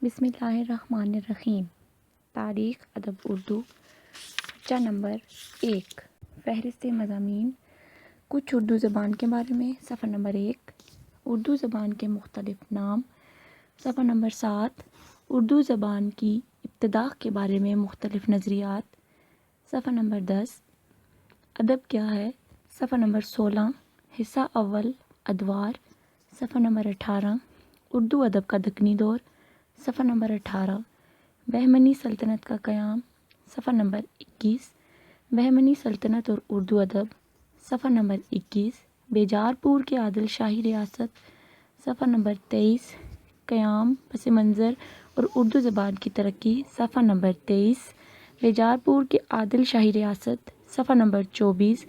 بسم اللہ الرحمن الرحیم۔ تاریخ ادب اردو، پرچہ نمبر 1، فہرست مضامین، کچھ اردو زبان کے بارے میں، صفحہ نمبر 1، اردو زبان کے مختلف نام، صفحہ نمبر 7، اردو زبان کی ابتدا کے بارے میں مختلف نظریات، صفحہ نمبر 10، ادب کیا ہے، صفحہ نمبر 16، حصہ اول ادوار، صفحہ نمبر 18، اردو ادب کا دکنی دور، صفحہ نمبر 18، بہمنی سلطنت کا قیام، صفحہ نمبر 21، بہمنی سلطنت اور اردو ادب، صفحہ نمبر 21، بیجارپور کے عادل شاہی ریاست، صفحہ نمبر 23، قیام، پس منظر اور اردو زبان کی ترقی، صفحہ نمبر 23، بیجارپور کے عادل شاہی ریاست، صفحہ نمبر 24،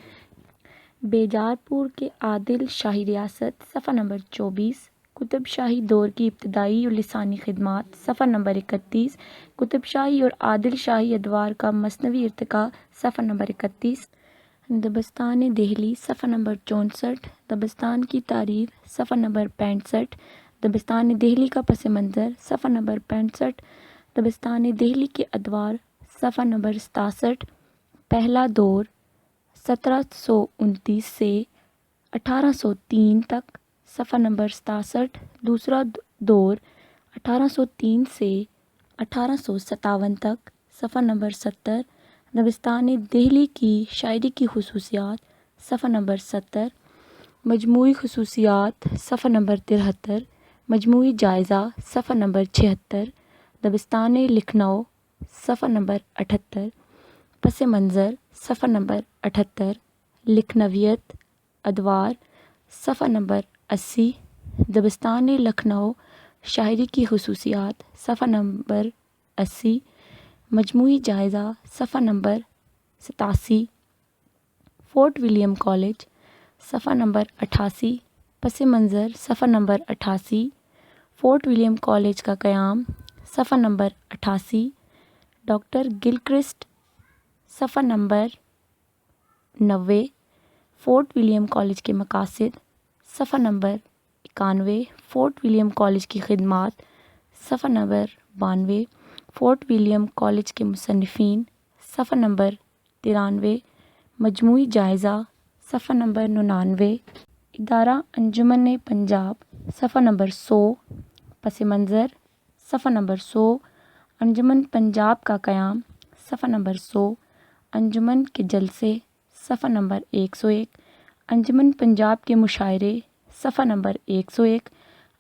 بیجارپور کے عادل شاہی ریاست، صفحہ نمبر 24، قطب شاہی دور کی ابتدائی اور لسانی خدمات، صفحہ نمبر 31، قطب شاہی اور عادل شاہی ادوار کا مصنوعی ارتقاء، صفحہ نمبر 31، دبستان دہلی، صفحہ نمبر 64، دبستان کی تعریف، صفحہ نمبر 65، دبستان دہلی کا پس منظر، صفحہ نمبر 65، دبستان دہلی کے ادوار، صفحہ نمبر 67، پہلا دور 1729 سے 1803 تک، صفحہ نمبر 67، دوسرا دور 1803 سے 1857 تک، صفحہ نمبر 70، دبستان دہلی کی شاعری کی خصوصیات، صفحہ نمبر 70، مجموعی خصوصیات، صفحہ نمبر 73، مجموعی جائزہ، صفحہ نمبر 76، دبستان لکھنؤ، صفحہ نمبر 78، پس منظر، صفحہ نمبر 78، لکھنویت ادوار، صفحہ نمبر 80، دبستان لکھنؤ شاعری کی خصوصیات، صفحہ نمبر 80، مجموعی جائزہ، صفحہ نمبر 87، فورٹ ولیم کالج، صفحہ نمبر 88، پس منظر، صفحہ نمبر 88، فورٹ ولیم کالج کا قیام، صفحہ نمبر 88، ڈاکٹر گلکرسٹ، صفحہ نمبر 90، فورٹ ولیم کالج کے مقاصد، صفحہ نمبر 91، فورٹ ولیم کالج کی خدمات، صفحہ نمبر 92، فورٹ ولیم کالج کے مصنفین، صفحہ نمبر 93، مجموعی جائزہ، صفحہ نمبر 99، ادارہ انجمن پنجاب، صفحہ نمبر 100، پس منظر، صفحہ نمبر 100، انجمن پنجاب کا قیام، صفحہ نمبر 100، انجمن کے جلسے، صفحہ نمبر 101، انجمن پنجاب کے مشاعرے، صفحہ نمبر 101،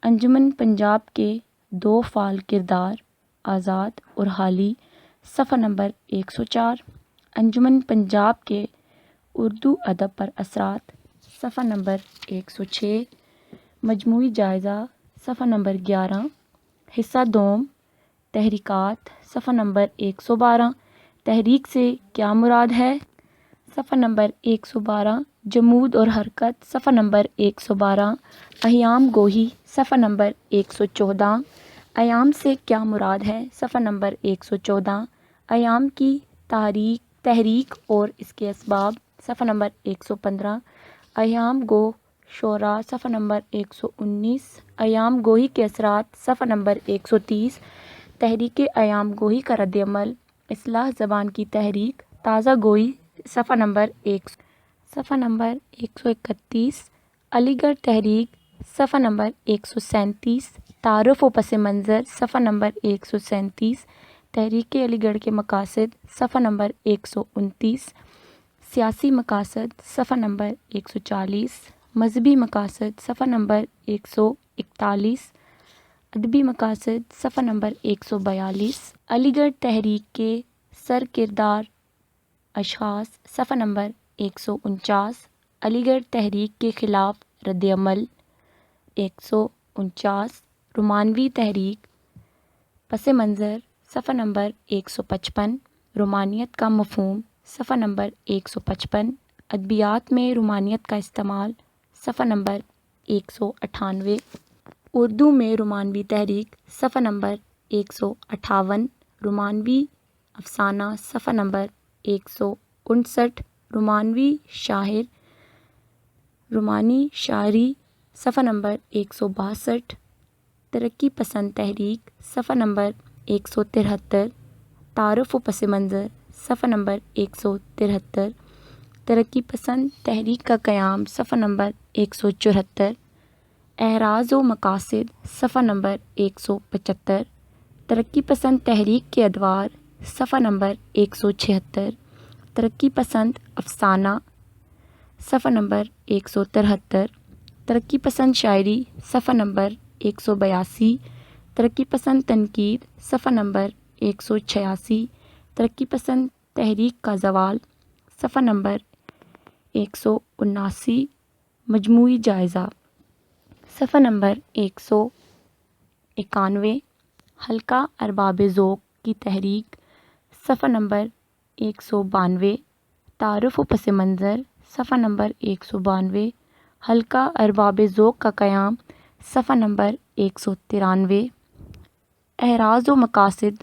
انجمن پنجاب کے دو فعال کردار، آزاد اور حالی، صفحہ نمبر 104، انجمن پنجاب کے اردو ادب پر اثرات، صفحہ نمبر 106، مجموعی جائزہ، صفحہ نمبر 11، حصہ دوم، تحریکات، صفحہ نمبر 112، تحریک سے کیا مراد ہے، صفحہ نمبر 112، جمود اور حرکت، صفحہ نمبر 112، ایام گوہی، صفحہ نمبر 114، ایام سے کیا مراد ہے، صفحہ نمبر 114، ایام کی تحریک اور اس کے اسباب، صفحہ نمبر 115، ایام گو شعراء، صفحہ نمبر 119، ایام گوہی کے اثرات، صفحہ نمبر 130، تحریک ایام گوہی کا رد عمل، اصلاح زبان کی تحریک، تازہ گوئی، صفحہ نمبر 131، علی گڑھ تحریک، صفحہ نمبر 137، تعارف و پس منظر، صفحہ نمبر 137، تحریک علی گڑھ کے مقاصد، صفحہ نمبر 129، سیاسی مقاصد، صفحہ نمبر 140، مذہبی مقاصد، صفحہ نمبر 141، ادبی مقاصد، صفحہ نمبر 142، علی گڑھ تحریک کے سرکردار اشخاص، صفحہ نمبر 149، علی گڑھ تحریک کے خلاف رد عمل، 149، رومانوی تحریک، پس منظر، صفحہ نمبر 155، رومانیت کا مفہوم، صفحہ نمبر 155، ادبیات میں رومانیت کا استعمال، صفحہ نمبر 198، اردو میں رومانوی تحریک، صفحہ نمبر 158، رومانوی افسانہ، صفحہ نمبر 159، رومانوی شاعر، رومانی شاعری، صفحہ نمبر 162، ترقی پسند تحریک صفحہ نمبر 173، تعارف و پس منظر صفحہ نمبر 173، ترقی پسند تحریک کا قیام صفحہ نمبر 174، اعراض و مقاصد صفحہ نمبر 175، ترقی پسند تحریک کے ادوار صفحہ نمبر 176، ترقی پسند افسانہ صفحہ نمبر 173، ترقی پسند شاعری صفحہ نمبر 182، ترقی پسند تنقید صفحہ نمبر 186، ترقی پسند تحریک کا زوال صفحہ نمبر 179، مجموعی جائزہ صفحہ نمبر 191، حلقہ ارباب ذوق کی تحریک صفحہ نمبر 192، تعارف و پس منظر صفحہ نمبر 192، حلقہ ارباب ذوق کا قیام صفحہ نمبر 193، اعراض و مقاصد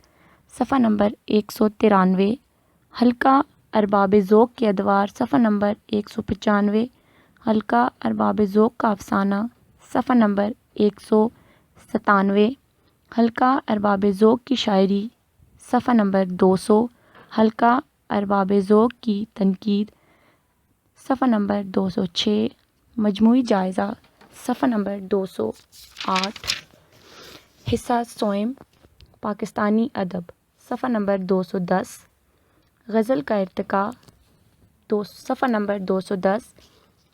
صفحہ نمبر 193، حلقہ ارباب ذوق کے ادوار صفحہ نمبر 195، حلقہ ارباب ذوق کا افسانہ صفحہ نمبر 197، حلقہ ارباب ذوق کی شاعری صفحہ نمبر 200، حلقہ ارباب ذوق کی تنقید صفحہ نمبر 206، مجموعی جائزہ صفحہ نمبر 208، حصہ سوئم پاکستانی ادب صفحہ نمبر 210، غزل کا ارتقاء صفحہ نمبر 210،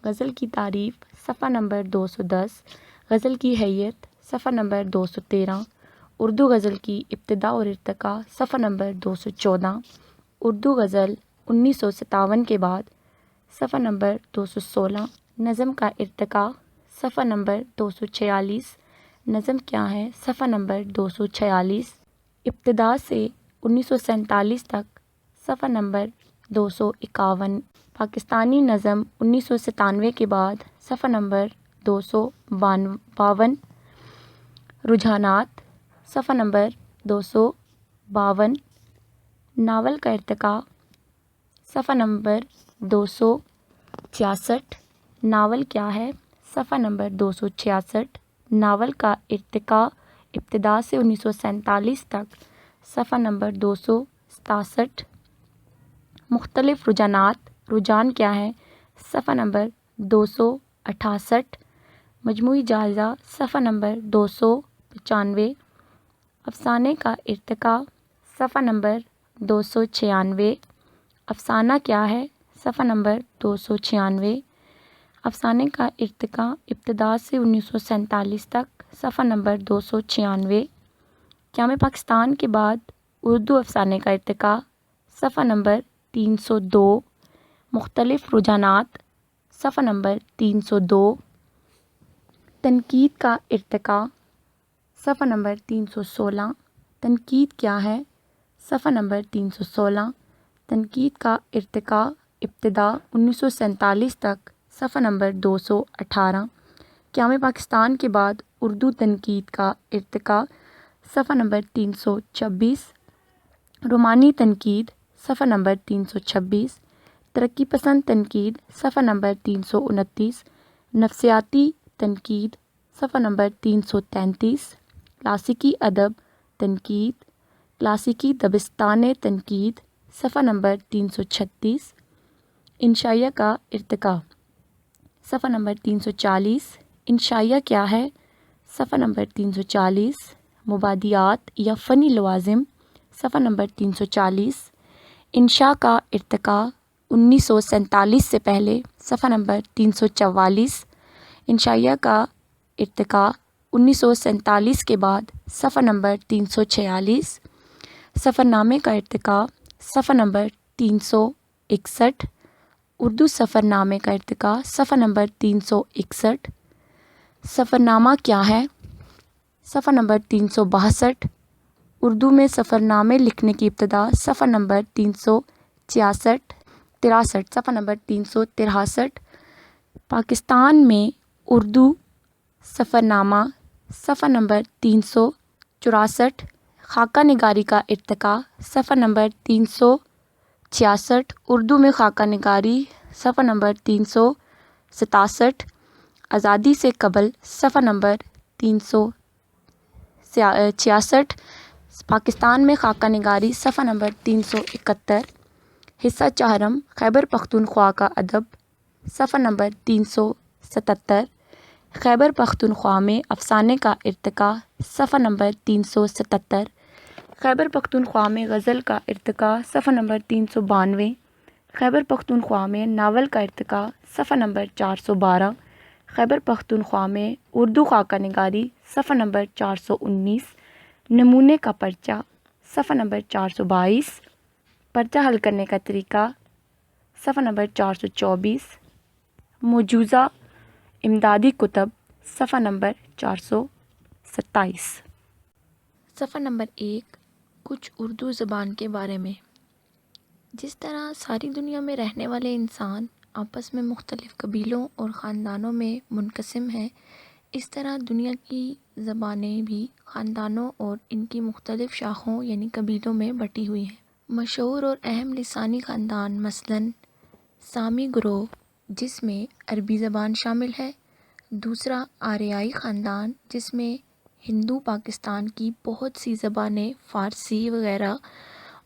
غزل کی تعریف صفحہ نمبر 210، غزل کی حیت صفحہ نمبر 213، اردو غزل کی ابتدا اور ارتقاء صفحہ نمبر 214، اردو غزل 1957 کے بعد صفحہ نمبر 216، نظم کا ارتقاء صفحہ نمبر 246، نظم کیا ہے صفحہ نمبر 246، ابتدا سے 1947 تک صفحہ نمبر 251، پاکستانی نظم 1997 کے بعد صفحہ نمبر 252، رجحانات صفحہ نمبر 252، ناول کا ارتقاء صفحہ نمبر 266، ناول کیا ہے صفحہ نمبر 266، ناول کا ارتقاء ابتدا سے 1947 تک صفحہ نمبر 267، مختلف رجحانات، رجحان کیا ہے صفحہ نمبر 268، مجموعی جائزہ صفحہ نمبر 295، افسانے کا ارتقاء صفحہ نمبر 296، افسانہ کیا ہے صفحہ نمبر 296، افسانے کا ارتقاء ابتدا سے 1947 تک صفحہ نمبر 296، قیام پاکستان کے بعد اردو افسانے کا ارتقاء صفحہ نمبر 302، مختلف رجحانات صفحہ نمبر 302، تنقید کا ارتقاء صفحہ نمبر 316، تنقید کیا ہے صفحہ نمبر 316، تنقید کا ارتقاء ابتدا 1947 تک صفحہ نمبر 218، قیام پاکستان کے بعد اردو تنقید کا ارتقاء صفحہ نمبر 326، رومانی تنقید صفحہ نمبر 326، ترقی پسند تنقید صفحہ نمبر 329، نفسیاتی تنقید صفحہ نمبر 333، کلاسیکی ادب تنقید، کلاسیکی دبستان تنقید صفحہ نمبر 336، انشائیہ کا ارتقاء صفحہ نمبر 340، انشائیہ کیا ہے صفحہ نمبر 340، مبادیات یا فنی لوازم صفحہ نمبر 340، انشاء کا ارتقاء 1947 سے پہلے صفحہ نمبر 344، انشائیہ کا ارتقاء 1947 کے بعد صفحہ نمبر 346، سفر نامے کا ارتقاء صفحہ نمبر 361، اردو سفر نامے کا ارتقاء صفحہ نمبر 361، سفر نامہ کیا ہے صفحہ نمبر 362، اردو میں سفر نامے لکھنے کی ابتدا صفحہ نمبر 363، صفحہ نمبر 363، پاکستان میں اردو سفر نامہ صفحہ نمبر 364، خاکہ نگاری کا ارتقاء صفحہ نمبر 366، اردو میں خاکہ نگاری صفحہ نمبر 367، آزادی سے قبل صفحہ نمبر 367، 66 پاکستان میں خاکہ نگاری صفحہ نمبر 371 حصہ چہارم خیبر پختونخوا کا ادب صفحہ نمبر 377 خیبر پختونخوا میں افسانے کا ارتقاء صفحہ نمبر 377 خیبر پختونخوا میں غزل کا ارتقاء صفحہ نمبر 392 خیبر پختونخوا میں ناول کا ارتقاء صفحہ نمبر 412 خیبر پختونخوا میں اردو خاکہ نگاری صفحہ نمبر 419 نمونے کا پرچہ صفحہ نمبر 422 پرچہ حل کرنے کا طریقہ صفحہ نمبر 424 موجوزہ امدادی کتب صفحہ نمبر 427 صفحہ نمبر 1 کچھ اردو زبان کے بارے میں۔ جس طرح ساری دنیا میں رہنے والے انسان آپس میں مختلف قبیلوں اور خاندانوں میں منقسم ہیں، اس طرح دنیا کی زبانیں بھی خاندانوں اور ان کی مختلف شاخوں یعنی قبیلوں میں بٹی ہوئی ہیں۔ مشہور اور اہم لسانی خاندان مثلاً سامی گروہ جس میں عربی زبان شامل ہے، دوسرا آریائی خاندان جس میں ہندو پاکستان کی بہت سی زبانیں فارسی وغیرہ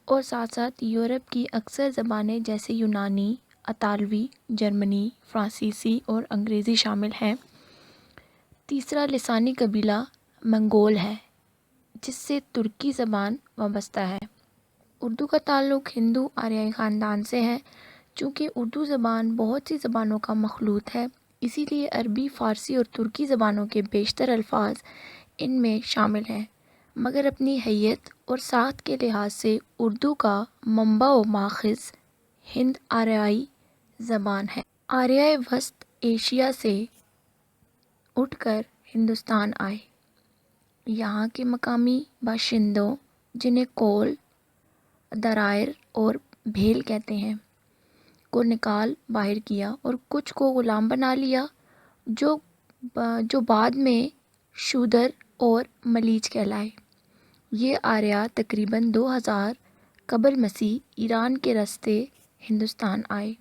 اور ساتھ ساتھ یورپ کی اکثر زبانیں جیسے یونانی، اطالوی، جرمنی، فرانسیسی اور انگریزی شامل ہیں، تیسرا لسانی قبیلہ منگول ہے جس سے ترکی زبان وابستہ ہے۔ اردو کا تعلق ہندو آریائی خاندان سے ہے۔ چونکہ اردو زبان بہت سی زبانوں کا مخلوط ہے، اسی لیے عربی، فارسی اور ترکی زبانوں کے بیشتر الفاظ ان میں شامل ہیں، مگر اپنی حیت اور ساخت کے لحاظ سے اردو کا منبع و ماخذ ہند آریائی زبان ہے۔ آریائے وسط ایشیا سے اٹھ کر ہندوستان آئے۔ یہاں کے مقامی باشندوں جنہیں کول، درائر اور بھیل کہتے ہیں کو نکال باہر کیا اور کچھ کو غلام بنا لیا جو بعد میں شودر اور ملیچ کہلائے۔ یہ آریا تقریباً 2000 قبل مسیح ایران کے راستے ہندوستان آئے۔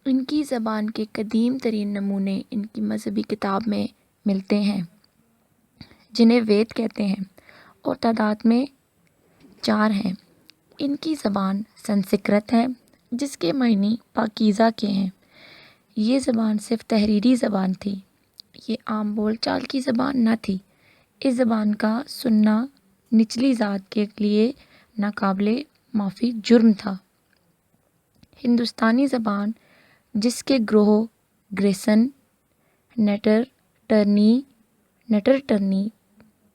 ان کی زبان کے قدیم ترین نمونے ان کی مذہبی کتاب میں ملتے ہیں جنہیں وید کہتے ہیں اور تعداد میں 4 ہیں۔ ان کی زبان سنسکرت ہے جس کے معنی پاکیزہ کے ہیں۔ یہ زبان صرف تحریری زبان تھی، یہ عام بول چال کی زبان نہ تھی۔ اس زبان کا سننا نچلی ذات کے لیے ناقابل معافی جرم تھا۔ ہندوستانی زبان جس کے گروہ گریسن، نٹر ٹرنی،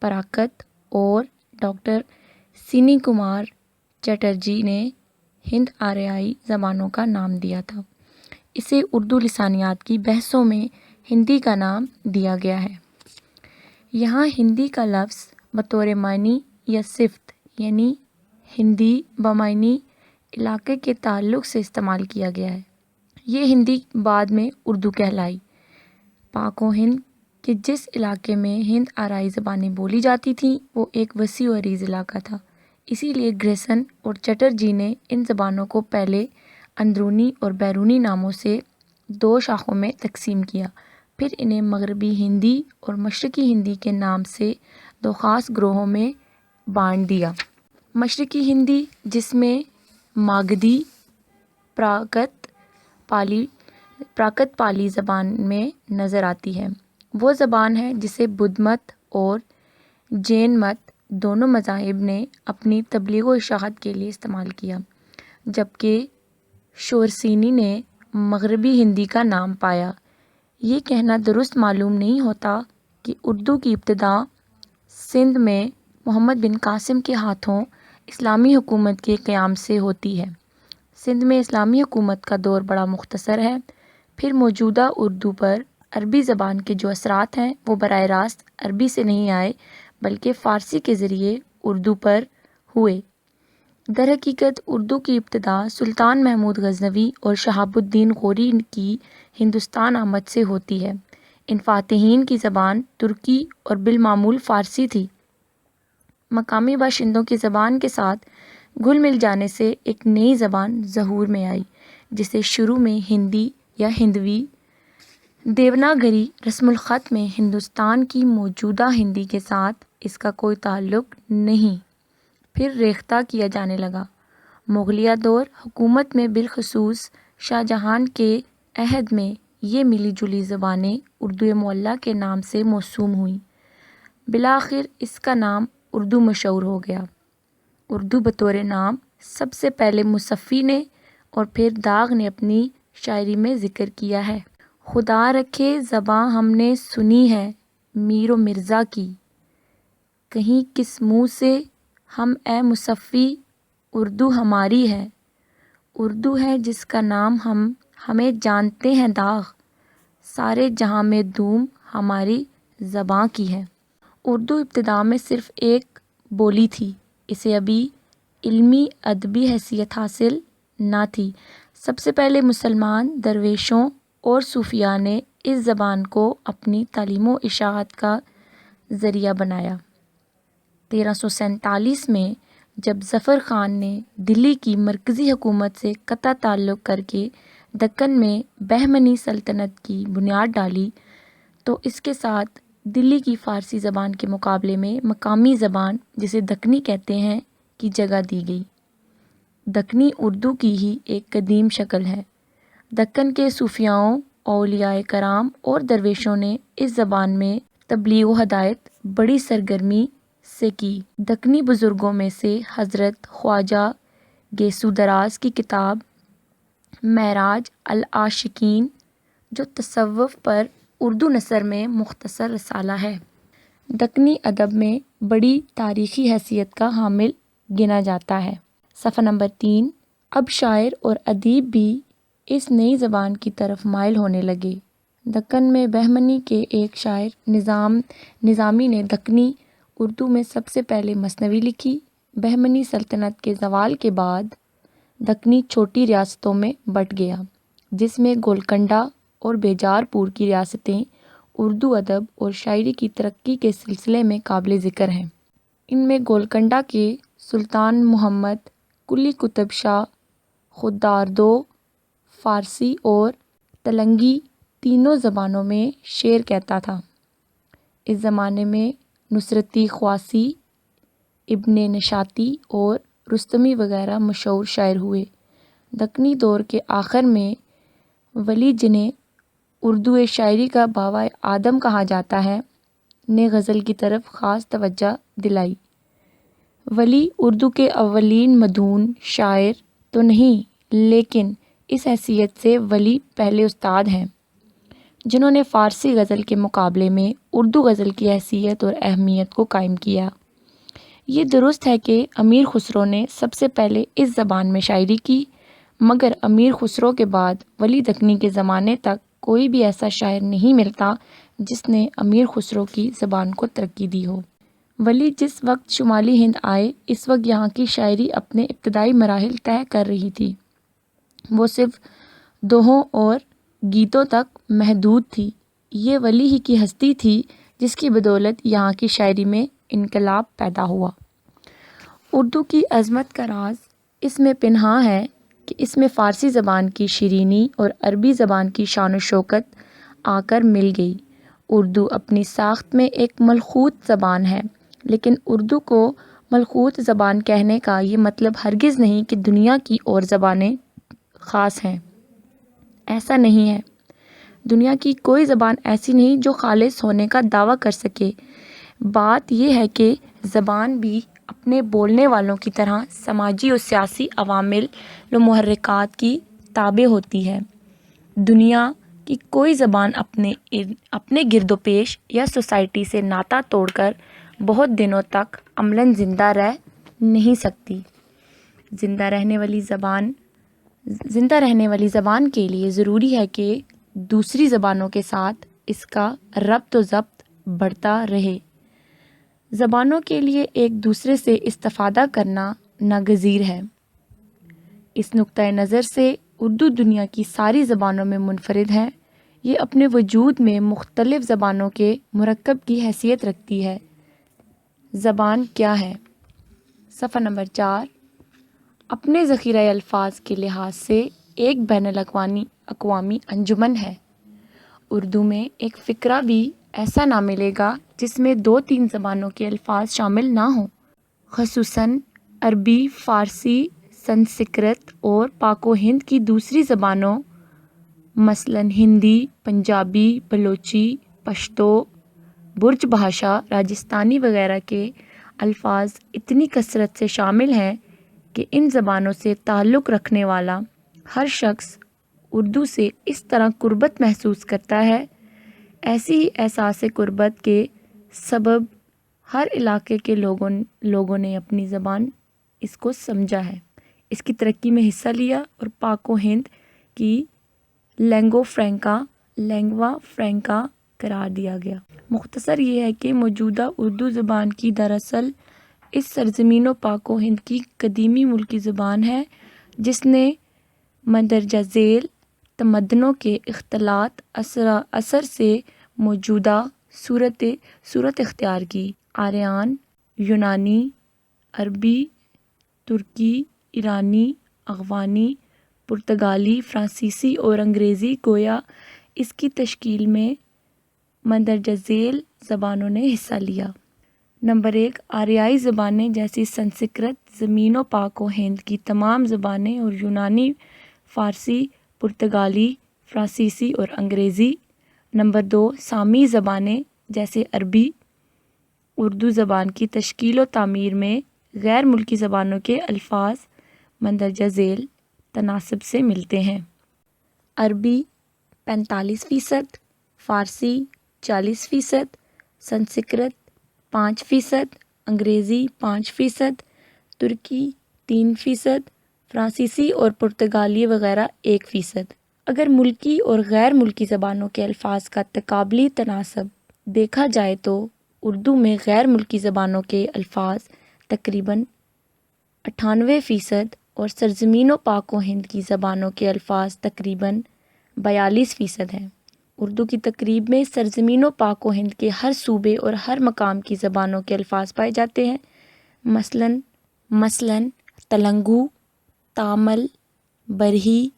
پراکت اور ڈاکٹر سینی کمار چٹرجی نے ہند آریائی زبانوں کا نام دیا تھا۔ اسے اردو لسانیات کی بحثوں میں ہندی کا نام دیا گیا ہے۔ یہاں ہندی کا لفظ بطور معنی یا صفت یعنی ہندی بمعنی علاقے کے تعلق سے استعمال کیا گیا ہے۔ یہ ہندی بعد میں اردو کہلائی۔ پاک و ہند کے جس علاقے میں ہند آریائی زبانیں بولی جاتی تھیں وہ ایک وسیع و عریض علاقہ تھا، اسی لیے گریسن اور چٹرجی نے ان زبانوں کو پہلے اندرونی اور بیرونی ناموں سے 2 شاخوں میں تقسیم کیا، پھر انہیں مغربی ہندی اور مشرقی ہندی کے نام سے 2 خاص گروہوں میں بانٹ دیا۔ مشرقی ہندی جس میں ماگدھی پراکرت پالی زبان میں نظر آتی ہے، وہ زبان ہے جسے بدھ مت اور جین مت دونوں مذاہب نے اپنی تبلیغ و اشاعت کے لیے استعمال کیا، جبکہ شورسینی نے مغربی ہندی کا نام پایا۔ یہ کہنا درست معلوم نہیں ہوتا کہ اردو کی ابتدا سندھ میں محمد بن قاسم کے ہاتھوں اسلامی حکومت کے قیام سے ہوتی ہے۔ سندھ میں اسلامی حکومت کا دور بڑا مختصر ہے، پھر موجودہ اردو پر عربی زبان کے جو اثرات ہیں وہ براہ راست عربی سے نہیں آئے بلکہ فارسی کے ذریعے اردو پر ہوئے۔ در حقیقت اردو کی ابتدا سلطان محمود غزنوی اور شہاب الدین غوری کی ہندوستان آمد سے ہوتی ہے۔ ان فاتحین کی زبان ترکی اور بالمعمول فارسی تھی۔ مقامی باشندوں کی زبان کے ساتھ گھل مل جانے سے ایک نئی زبان ظہور میں آئی جسے شروع میں ہندی یا ہندوی دیوناگری رسم الخط میں ہندوستان کی موجودہ ہندی کے ساتھ اس کا کوئی تعلق نہیں۔ پھر ریختہ کیا جانے لگا۔ مغلیہ دور حکومت میں بالخصوص شاہ جہان کے عہد میں یہ ملی جلی زبانیں اردو معلیٰ کے نام سے موسوم ہوئیں۔ بالآخر اس کا نام اردو مشہور ہو گیا۔ اردو بطور نام سب سے پہلے مصفی نے اور پھر داغ نے اپنی شاعری میں ذکر کیا ہے۔ خدا رکھے زباں ہم نے سنی ہے میر و مرزا کی، کہیں کس منہ سے ہم اے مصفی اردو ہماری ہے۔ اردو ہے جس کا نام ہمیں جانتے ہیں داغ، سارے جہاں میں دھوم ہماری زباں کی ہے۔ اردو ابتدا میں صرف ایک بولی تھی، اسے ابھی علمی ادبی حیثیت حاصل نہ تھی۔ سب سے پہلے مسلمان درویشوں اور صوفیاء نے اس زبان کو اپنی تعلیم و اشاعت کا ذریعہ بنایا۔ 1347 میں جب ظفر خان نے دلی کی مرکزی حکومت سے قطع تعلق کر کے دکن میں بہمنی سلطنت کی بنیاد ڈالی تو اس کے ساتھ دلی کی فارسی زبان کے مقابلے میں مقامی زبان جسے دکنی کہتے ہیں کی جگہ دی گئی۔ دکنی اردو کی ہی ایک قدیم شکل ہے۔ دکن کے صوفیاؤں، اولیاء کرام اور درویشوں نے اس زبان میں تبلیغ و ہدایت بڑی سرگرمی سے کی۔ دکنی بزرگوں میں سے حضرت خواجہ گیسو دراز کی کتاب معراج العاشقین جو تصوف پر اردو نثر میں مختصر رسالہ ہے، دکنی ادب میں بڑی تاریخی حیثیت کا حامل گنا جاتا ہے۔ صفحہ نمبر 3۔ اب شاعر اور ادیب بھی اس نئی زبان کی طرف مائل ہونے لگے۔ دکن میں بہمنی کے ایک شاعر نظامی نے دکنی اردو میں سب سے پہلے مثنوی لکھی۔ بہمنی سلطنت کے زوال کے بعد دکنی چھوٹی ریاستوں میں بٹ گیا، جس میں گولکنڈہ اور بیجار پور کی ریاستیں اردو ادب اور شاعری کی ترقی کے سلسلے میں قابل ذکر ہیں۔ ان میں گولکنڈہ کے سلطان محمد قلی قطب شاہ خوددار فارسی اور تلنگی تینوں زبانوں میں شعر کہتا تھا۔ اس زمانے میں نصرتی خواصی، ابن نشاطی اور رستمی وغیرہ مشہور شاعر ہوئے۔ دکنی دور کے آخر میں ولی، جنہیں اردو شاعری کا بابا آدم کہا جاتا ہے، نے غزل کی طرف خاص توجہ دلائی۔ ولی اردو کے اولین مدعون شاعر تو نہیں، لیکن اس حیثیت سے ولی پہلے استاد ہیں جنہوں نے فارسی غزل کے مقابلے میں اردو غزل کی حیثیت اور اہمیت کو قائم کیا۔ یہ درست ہے کہ امیر خسرو نے سب سے پہلے اس زبان میں شاعری کی، مگر امیر خسرو کے بعد ولی دکنی کے زمانے تک کوئی بھی ایسا شاعر نہیں ملتا جس نے امیر خسرو کی زبان کو ترقی دی ہو۔ ولی جس وقت شمالی ہند آئے، اس وقت یہاں کی شاعری اپنے ابتدائی مراحل طے کر رہی تھی۔ وہ صرف دوہوں اور گیتوں تک محدود تھی۔ یہ ولی ہی کی ہستی تھی جس کی بدولت یہاں کی شاعری میں انقلاب پیدا ہوا۔ اردو کی عظمت کا راز اس میں پنہاں ہے کہ اس میں فارسی زبان کی شیرینی اور عربی زبان کی شان و شوکت آ کر مل گئی۔ اردو اپنی ساخت میں ایک ملخوط زبان ہے، لیکن اردو کو ملخوط زبان کہنے کا یہ مطلب ہرگز نہیں کہ دنیا کی اور زبانیں خاص ہیں۔ ایسا نہیں ہے۔ دنیا کی کوئی زبان ایسی نہیں جو خالص ہونے کا دعویٰ کر سکے۔ بات یہ ہے کہ زبان بھی اپنے بولنے والوں کی طرح سماجی اور سیاسی عوامل و محرکات کی تابع ہوتی ہے۔ دنیا کی کوئی زبان اپنے گرد و پیش یا سوسائٹی سے ناطہ توڑ کر بہت دنوں تک عملاً زندہ رہ نہیں سکتی۔ زندہ رہنے والی زبان کے لیے ضروری ہے کہ دوسری زبانوں کے ساتھ اس کا ربط و ضبط بڑھتا رہے۔ زبانوں کے لیے ایک دوسرے سے استفادہ کرنا ناگزیر ہے۔ اس نقطۂ نظر سے اردو دنیا کی ساری زبانوں میں منفرد ہے۔ یہ اپنے وجود میں مختلف زبانوں کے مرکب کی حیثیت رکھتی ہے۔ زبان کیا ہے؟ صفحہ نمبر 4۔ اپنے ذخیرہ الفاظ کے لحاظ سے ایک بین الاقوامی انجمن ہے۔ اردو میں ایک فقرہ بھی ایسا نہ ملے گا جس میں 2-3 زبانوں کے الفاظ شامل نہ ہوں، خصوصاً عربی، فارسی، سنسکرت اور پاک و ہند کی دوسری زبانوں مثلاً ہندی، پنجابی، بلوچی، پشتو، برج بھاشا، راجستھانی وغیرہ کے الفاظ اتنی کثرت سے شامل ہیں کہ ان زبانوں سے تعلق رکھنے والا ہر شخص اردو سے اس طرح قربت محسوس کرتا ہے۔ ایسی ہی احساس قربت کے سبب ہر علاقے کے لوگوں نے اپنی زبان اس کو سمجھا ہے، اس کی ترقی میں حصہ لیا اور پاک و ہند کی لینگوا فرینکا قرار دیا گیا۔ مختصر یہ ہے کہ موجودہ اردو زبان کی دراصل اس سرزمین و پاک و ہند کی قدیمی ملکی زبان ہے، جس نے مندرجہ ذیل تمدنوں کے اختلاط اثر سے موجودہ صورت اختیار کی۔ آریان، یونانی، عربی، ترکی، ایرانی، افغانی، پرتگالی، فرانسیسی اور انگریزی گویا اس کی تشکیل میں مندرجہ ذیل زبانوں نے حصہ لیا۔ نمبر 1، آریائی زبانیں جیسے سنسکرت زمین و پاک و ہند کی تمام زبانیں اور یونانی، فارسی، پرتگالی، فرانسیسی اور انگریزی۔ نمبر 2، سامی زبانیں جیسے عربی۔ اردو زبان کی تشکیل و تعمیر میں غیر ملکی زبانوں کے الفاظ مندرجہ ذیل تناسب سے ملتے ہیں: عربی 45%، فارسی 40%، سنسکرت 5%، انگریزی 5%، ترکی 3%، فرانسیسی اور پرتگالی وغیرہ 1%۔ اگر ملکی اور غیر ملکی زبانوں کے الفاظ کا تقابلی تناسب دیکھا جائے تو اردو میں غیر ملکی زبانوں کے الفاظ تقریباً 98% اور سرزمین و پاک و ہند کی زبانوں کے الفاظ تقریباً 42% ہیں۔ اردو کی تقریب میں سرزمین و پاک و ہند کے ہر صوبے اور ہر مقام کی زبانوں کے الفاظ پائے جاتے ہیں، مثلاً تلنگو، تامل، برہی،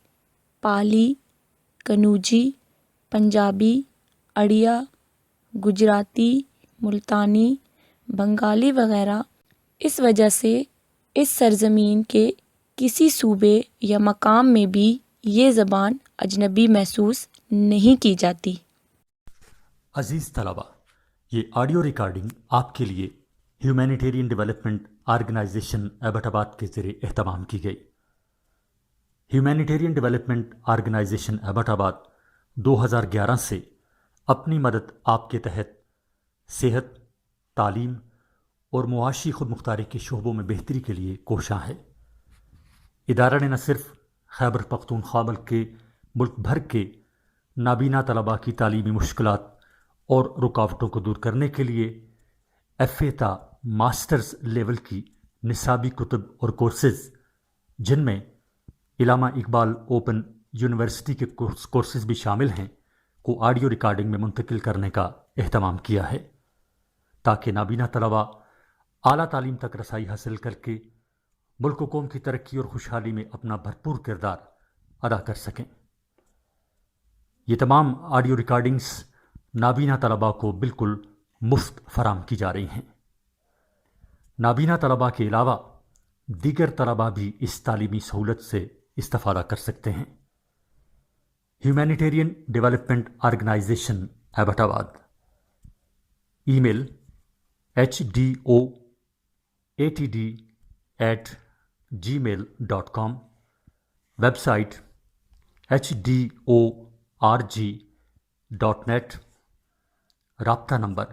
پالی، کنوجی، پنجابی، اڑیا، گجراتی، ملتانی، بنگالی وغیرہ۔ اس وجہ سے اس سرزمین کے کسی صوبے یا مقام میں بھی یہ زبان اجنبی محسوس نہیں کی جاتی۔ عزیز طلبہ، یہ آڈیو ریکارڈنگ آپ کے لیے ہیومینیٹیرین ڈیولپمنٹ آرگنائزیشن ایبٹ آباد کے ذریعے اہتمام کی گئی۔ ہیومینیٹیرین ڈیولپمنٹ آرگنائزیشن ایبٹ آباد 2011 سے اپنی مدد آپ کے تحت صحت، تعلیم اور معاشی خود مختاری کے شعبوں میں بہتری کے لیے کوشاں ہے۔ ادارہ نے نہ صرف خیبر پختونخوا بلکہ ملک بھر کے نابینا طلباء کی تعلیمی مشکلات اور رکاوٹوں کو دور کرنے کے لیے FA تا ماسٹرز لیول کی نصابی کتب اور کورسز، جن میں علامہ اقبال اوپن یونیورسٹی کے کورسز بھی شامل ہیں، کو آڈیو ریکارڈنگ میں منتقل کرنے کا اہتمام کیا ہے، تاکہ نابینا طلباء اعلیٰ تعلیم تک رسائی حاصل کر کے ملک و قوم کی ترقی اور خوشحالی میں اپنا بھرپور کردار ادا کر سکیں۔ یہ تمام آڈیو ریکارڈنگز نابینا طلباء کو بالکل مفت فراہم کی جا رہی ہیں۔ نابینا طلباء کے علاوہ دیگر طلباء بھی اس تعلیمی سہولت سے استفادہ کر سکتے ہیں۔ ہیومینیٹیرین ڈیولپمنٹ آرگنائزیشن ایبٹ آباد، ای میل HDOATD@gmail.com، ویب سائٹ HDORG.net، رابطہ نمبر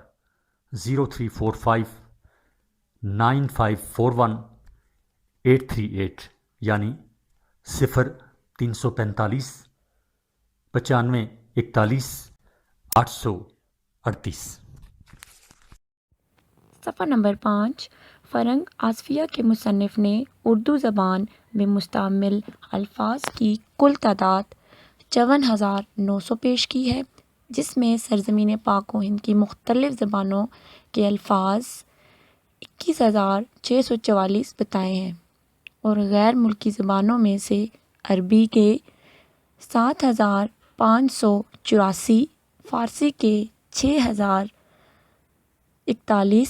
03459541-838 یعنی 0345 9541 838۔ صفحہ نمبر 5، فرنگ آصفیہ کے مصنف نے اردو زبان میں مستعمل الفاظ کی کل تعداد 54,900 پیش کی ہے، جس میں سرزمین پاک و ہند کی مختلف زبانوں کے الفاظ 21,644 بتائے ہیں، اور غیر ملکی زبانوں میں سے عربی کے 7,584، فارسی کے 6041،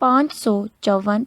554,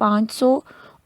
500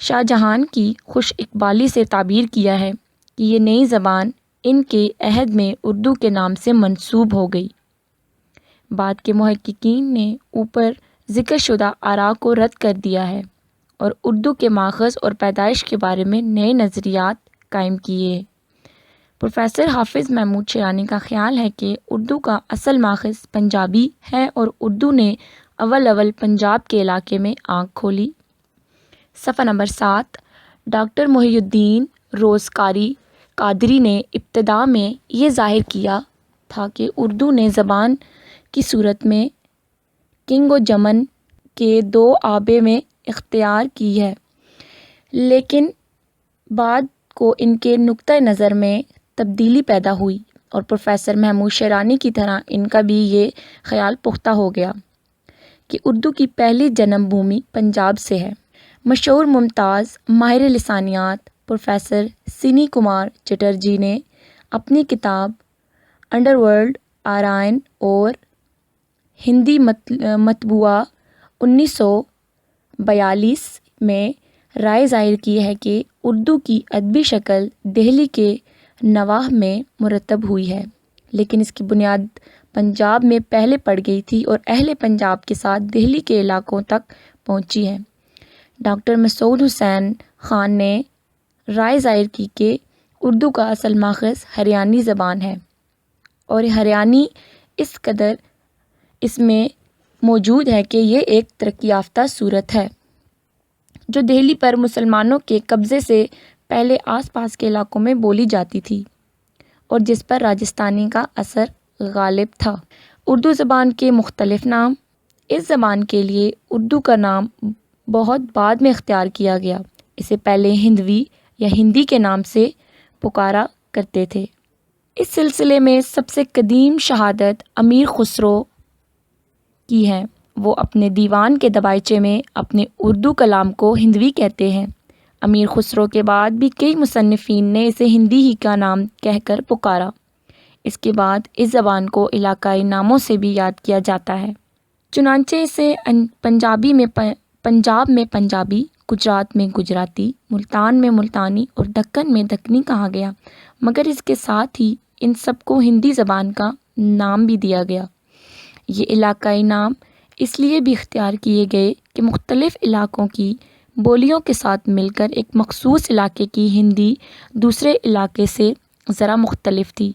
شاہ جہان کی خوش اقبالی سے تعبیر کیا ہے کہ یہ نئی زبان ان کے عہد میں اردو کے نام سے منسوب ہو گئی۔ بعد کے محققین نے اوپر ذکر شدہ آراء کو رد کر دیا ہے اور اردو کے ماخذ اور پیدائش کے بارے میں نئے نظریات قائم کیے۔ پروفیسر حافظ محمود شیرانی کا خیال ہے کہ اردو کا اصل ماخذ پنجابی ہے اور اردو نے اول پنجاب کے علاقے میں آنکھ کھولی۔ صفحہ نمبر 7۔ ڈاکٹر محی الدین روزقاری قادری نے ابتدا میں یہ ظاہر کیا تھا کہ اردو نے زبان کی صورت میں کنگ و جمن کے دو آبے میں اختیار کی ہے، لیکن بعد کو ان کے نقطۂ نظر میں تبدیلی پیدا ہوئی اور پروفیسر محمود شیرانی کی طرح ان کا بھی یہ خیال پختہ ہو گیا کہ اردو کی پہلی جنم بھومی پنجاب سے ہے۔ مشہور ممتاز ماہر لسانیات پروفیسر سنی کمار چٹرجی نے اپنی کتاب انڈر ورلڈ آرائن اور ہندی مطبوعہ 1942 میں رائے ظاہر کی ہے کہ اردو کی ادبی شکل دہلی کے نواح میں مرتب ہوئی ہے، لیکن اس کی بنیاد پنجاب میں پہلے پڑ گئی تھی اور اہل پنجاب کے ساتھ دہلی کے علاقوں تک پہنچی ہے۔ ڈاکٹر مسعود حسین خان نے رائے ظاہر کی کہ اردو کا اصل ماخذ ہریانی زبان ہے اور ہریانی اس قدر اس میں موجود ہے کہ یہ ایک ترقی یافتہ صورت ہے جو دہلی پر مسلمانوں کے قبضے سے پہلے آس پاس کے علاقوں میں بولی جاتی تھی اور جس پر راجستانی کا اثر غالب تھا۔ اردو زبان کے مختلف نام۔ اس زبان کے لیے اردو کا نام بہت بعد میں اختیار کیا گیا، اسے پہلے ہندوی یا ہندی کے نام سے پکارا کرتے تھے۔ اس سلسلے میں سب سے قدیم شہادت امیر خسرو کی ہے، وہ اپنے دیوان کے دبائچے میں اپنے اردو کلام کو ہندوی کہتے ہیں۔ امیر خسرو کے بعد بھی کئی مصنفین نے اسے ہندی ہی کا نام کہہ کر پکارا۔ اس کے بعد اس زبان کو علاقائی ناموں سے بھی یاد کیا جاتا ہے، چنانچہ اسے پنجاب میں پنجابی، گجرات میں گجراتی، ملتان میں ملتانی اور دکن میں دکنی کہا گیا، مگر اس کے ساتھ ہی ان سب کو ہندی زبان کا نام بھی دیا گیا۔ یہ علاقائی نام اس لیے بھی اختیار کیے گئے کہ مختلف علاقوں کی بولیوں کے ساتھ مل کر ایک مخصوص علاقے کی ہندی دوسرے علاقے سے ذرا مختلف تھی،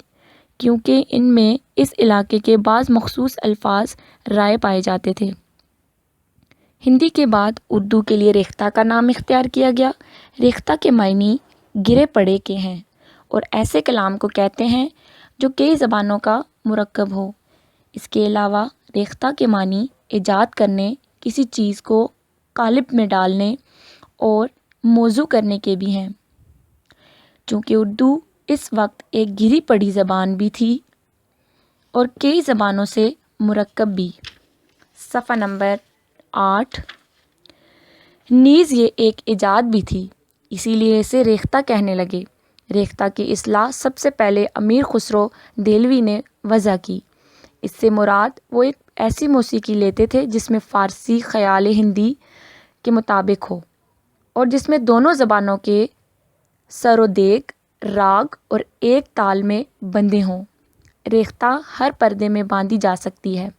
کیونکہ ان میں اس علاقے کے بعض مخصوص الفاظ رائے پائے جاتے تھے۔ ہندی کے بعد اردو کے لیے ریختہ کا نام اختیار کیا گیا۔ ریختہ کے معنی گرے پڑے کے ہیں اور ایسے کلام کو کہتے ہیں جو کئی زبانوں کا مرکب ہو۔ اس کے علاوہ ریختہ کے معنی ایجاد کرنے، کسی چیز کو قالب میں ڈالنے اور موضوع کرنے کے بھی ہیں۔ چونکہ اردو اس وقت ایک گری پڑی زبان بھی تھی اور کئی زبانوں سے مرکب بھی۔ صفحہ نمبر 8۔ نیز یہ ایک ایجاد بھی تھی، اسی لیے اسے ریختہ کہنے لگے۔ ریختہ کی اصطلاح سب سے پہلے امیر خسرو دہلوی نے وضع کی۔ اس سے مراد وہ ایک ایسی موسیقی لیتے تھے جس میں فارسی خیال ہندی کے مطابق ہو اور جس میں دونوں زبانوں کے سر و دیگ، راگ اور ایک تال میں بندھے ہوں۔ ریختہ ہر پردے میں باندھی جا سکتی ہے۔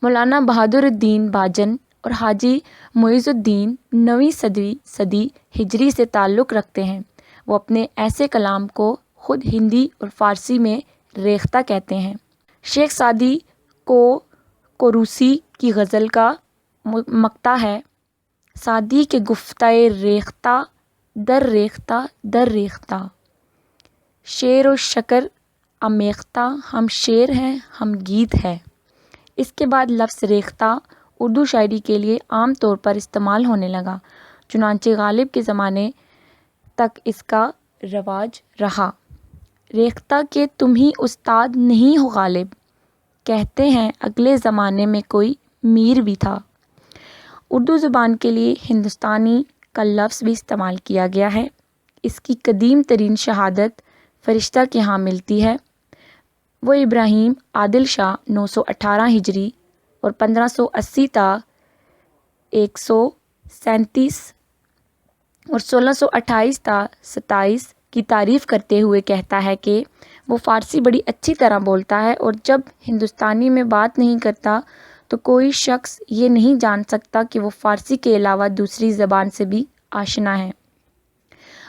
مولانا بہادر الدین باجن اور حاجی معیز الدین 9ویں صدی ہجری سے تعلق رکھتے ہیں۔ وہ اپنے ایسے کلام کو خود ہندی اور فارسی میں ریختہ کہتے ہیں۔ شیخ سعدی کو روسی کی غزل کا مقطع ہے: سعدی کے گفتہ ریختہ در ریختہ در ریختہ، شعر و شکر آمیختہ، ہم شعر ہیں ہم گیت ہے۔ اس کے بعد لفظ ریختہ اردو شاعری کے لیے عام طور پر استعمال ہونے لگا، چنانچہ غالب کے زمانے تک اس کا رواج رہا۔ ریختہ کے تم ہی استاد نہیں ہو غالب، کہتے ہیں اگلے زمانے میں کوئی میر بھی تھا۔ اردو زبان کے لیے ہندوستانی کا لفظ بھی استعمال کیا گیا ہے۔ اس کی قدیم ترین شہادت فرشتہ کے ہاں ملتی ہے۔ وہ ابراہیم عادل شاہ 918 ہجری اور 1580 تا 137 اور 1628 تا 27 کی تعریف کرتے ہوئے کہتا ہے کہ وہ فارسی بڑی اچھی طرح بولتا ہے اور جب ہندوستانی میں بات نہیں کرتا تو کوئی شخص یہ نہیں جان سکتا کہ وہ فارسی کے علاوہ دوسری زبان سے بھی آشنا ہے۔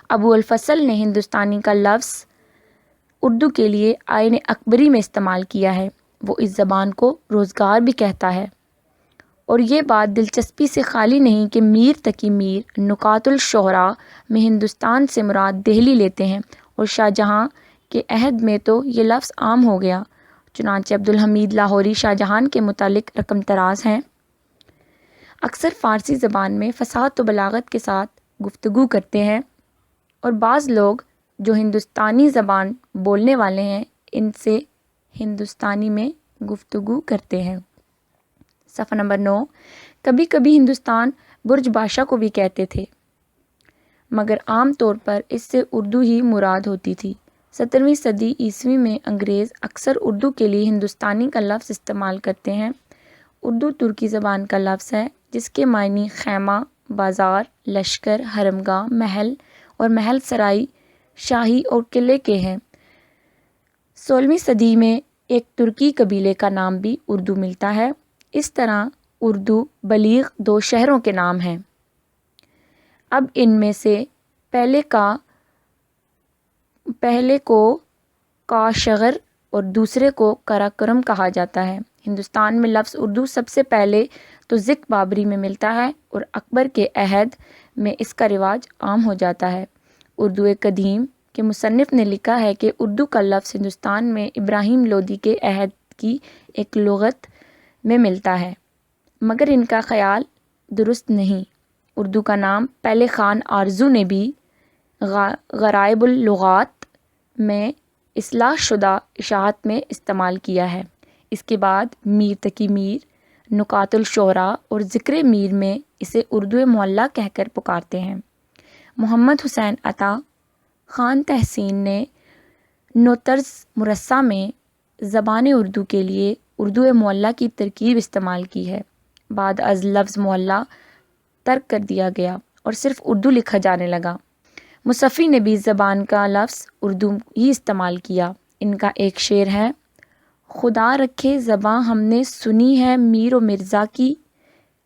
ابو الفضل نے ہندوستانی کا لفظ اردو کے لیے آئین اکبری میں استعمال کیا ہے۔ وہ اس زبان کو روزگار بھی کہتا ہے، اور یہ بات دلچسپی سے خالی نہیں کہ میر تقی میر نکات الشعراء میں ہندوستان سے مراد دہلی لیتے ہیں، اور شاہ جہاں کے عہد میں تو یہ لفظ عام ہو گیا۔ چنانچہ عبدالحمید لاہوری شاہ جہان کے متعلق رقم طراز ہیں: اکثر فارسی زبان میں فصاحت و بلاغت کے ساتھ گفتگو کرتے ہیں، اور بعض لوگ جو ہندوستانی زبان بولنے والے ہیں ان سے ہندوستانی میں گفتگو کرتے ہیں۔ صفحہ نمبر 9۔ کبھی کبھی ہندوستان برج باشا کو بھی کہتے تھے، مگر عام طور پر اس سے اردو ہی مراد ہوتی تھی۔ 17ویں صدی عیسوی میں انگریز اکثر اردو کے لیے ہندوستانی کا لفظ استعمال کرتے ہیں۔ اردو ترکی زبان کا لفظ ہے جس کے معنی خیمہ، بازار، لشکر، حرمگاہ، محل اور محل سرائی، شاہی اور قلعے کے ہیں۔ 16ویں صدی میں ایک ترکی قبیلے کا نام بھی اردو ملتا ہے۔ اس طرح اردو بلیغ 2 شہروں کے نام ہیں۔ اب ان میں سے پہلے کو کاشغر اور دوسرے کو قراقرم کہا جاتا ہے۔ ہندوستان میں لفظ اردو سب سے پہلے تو ذکر بابری میں ملتا ہے اور اکبر کے عہد میں اس کا رواج عام ہو جاتا ہے۔ اردو قدیم کے مصنف نے لکھا ہے کہ اردو کا لفظ ہندوستان میں ابراہیم لودھی کے عہد کی ایک لغت میں ملتا ہے، مگر ان کا خیال درست نہیں۔ اردو کا نام پہلے خان آرزو نے بھی غرائب اللغات میں اصلاح شدہ اشاعت میں استعمال کیا ہے۔ اس کے بعد میر تقی میر نکات الشعراء اور ذکر میر میں اسے اردو معلیٰ کہہ کر پکارتے ہیں۔ محمد حسین عطا خان تحسین نے نوطرز مرصع میں زبان اردو کے لیے اردو معلیٰ کی ترکیب استعمال کی ہے۔ بعد از لفظ معلیٰ ترک کر دیا گیا اور صرف اردو لکھا جانے لگا۔ مصفی نے بھی زبان کا لفظ اردو ہی استعمال کیا۔ ان کا ایک شعر ہے: خدا رکھے زباں ہم نے سنی ہے میر و مرزا کی،